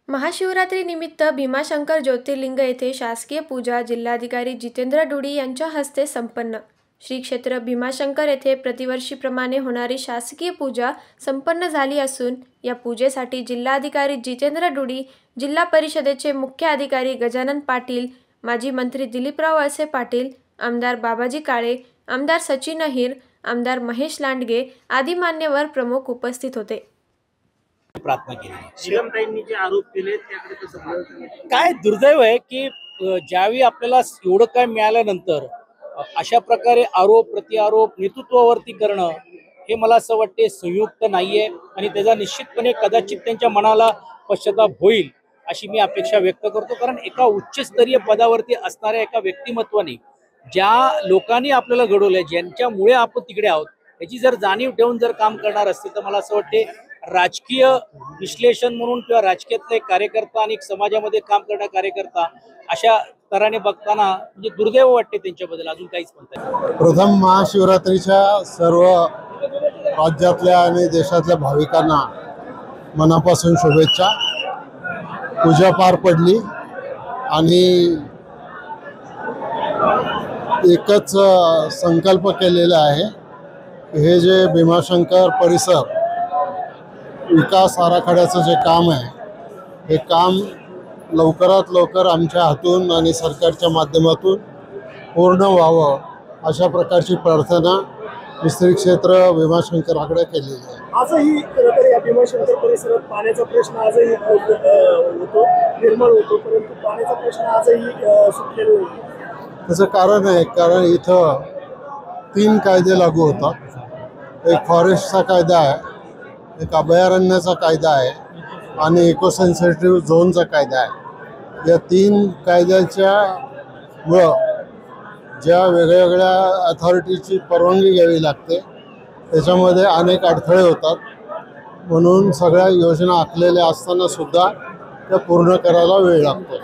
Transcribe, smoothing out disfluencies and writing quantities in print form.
महाशिवरात्रीनिमित्त भीमाशंकर ज्योतिर्लिंग येथे शासकीय पूजा जिल्हाधिकारी जितेंद्र डुडी यांच्या हस्ते संपन्न। श्री क्षेत्र भीमाशंकर येथे प्रतिवर्षीप्रमाणे होणारी शासकीय पूजा संपन्न झाली असून या पूजेसाठी जिल्हाधिकारी जितेंद्र डुडी, जिल्हा परिषदेचे मुख्य अधिकारी गजानन पाटील, माजी मंत्री दिलीपराव वळसे पाटील, आमदार बाबाजी काळे, आमदार सचिन अहिर, आमदार महेश लांडगे आदी मान्यवर प्रमुख उपस्थित होते। प्रार्थना केली। शिवमताईंनी जे आरोप केले त्याकडे कसं पाहता? काय दुर्दैव आहे की ज्यावेळी आपल्याला एवढं काय मिळाल्यानंतर अशा प्रकारे आरोप प्रतिआरोप नेतृत्वावरती करणं हे मला असं वाटते संयुक्त नाहीये आणि त्याचा निश्चितपणे कदाचित त्यांच्या मनाला पश्चाताप होईल अशी मी अपेक्षा व्यक्त करतो। कारण एका उच्चस्तरीय पदावरती असणाऱ्या एका व्यक्तिमत्वाने ज्या लोकांनी आपल्याला घडवलंय, ज्यांच्यामुळे आपण तिकडे आहोत, याची जर जाणीव ठेवून जर काम करणार असतील तर मला असं वाटते राजकीय विश्लेषण म्हणून किंवा राजकीयातला एक कार्यकर्ता आणि समाजामध्ये काम करणारा कार्यकर्ता अशा तऱ्हेने बघताना म्हणजे दुर्दैव वाटते त्यांच्याबद्दल। अजून काहीच म्हणता प्रथम महाशिवरात्रीच्या सर्व राज्यातल्या आणि देशातल्या भाविकांना मनापासून शुभेच्छा। पूजा पार पडली आणि एकच संकल्प केलेला आहे, हे जे भीमाशंकर परिसर विकास आराखड्याचं जे काम आहे, हे काम लवकरात लवकर आमच्या हातून आणि सरकारच्या माध्यमातून पूर्ण व्हावं अशा प्रकारची प्रार्थना श्री क्षेत्र भीमाशंकराकडे केलेली आहे। आजही खरंतर या भीमाशंकर परिसरात पाण्याचा प्रश्न आजही होतो, निर्माण होतो, परंतु पाण्याचा प्रश्न आजही सुटलेला नाही। त्याचं कारण आहे, कारण इथं 3 कायदे लागू होतात। एक फॉरेस्टचा कायदा आहे, एक अभयारण्याचा कायदा आहे आणि इको सेन्सिटिव्ह झोनचा कायदा आहे। या 3 कायद्याच्या मुळे ज्या वेगवेगळ्या अथॉरिटीची परवानगी घ्यावी लागते, त्याच्यामध्ये अनेक अडथळे होतात। म्हणून सगळ्या योजना आखलेल्या असताना सुद्धा त्या पूर्ण करायला वेळ लागतो।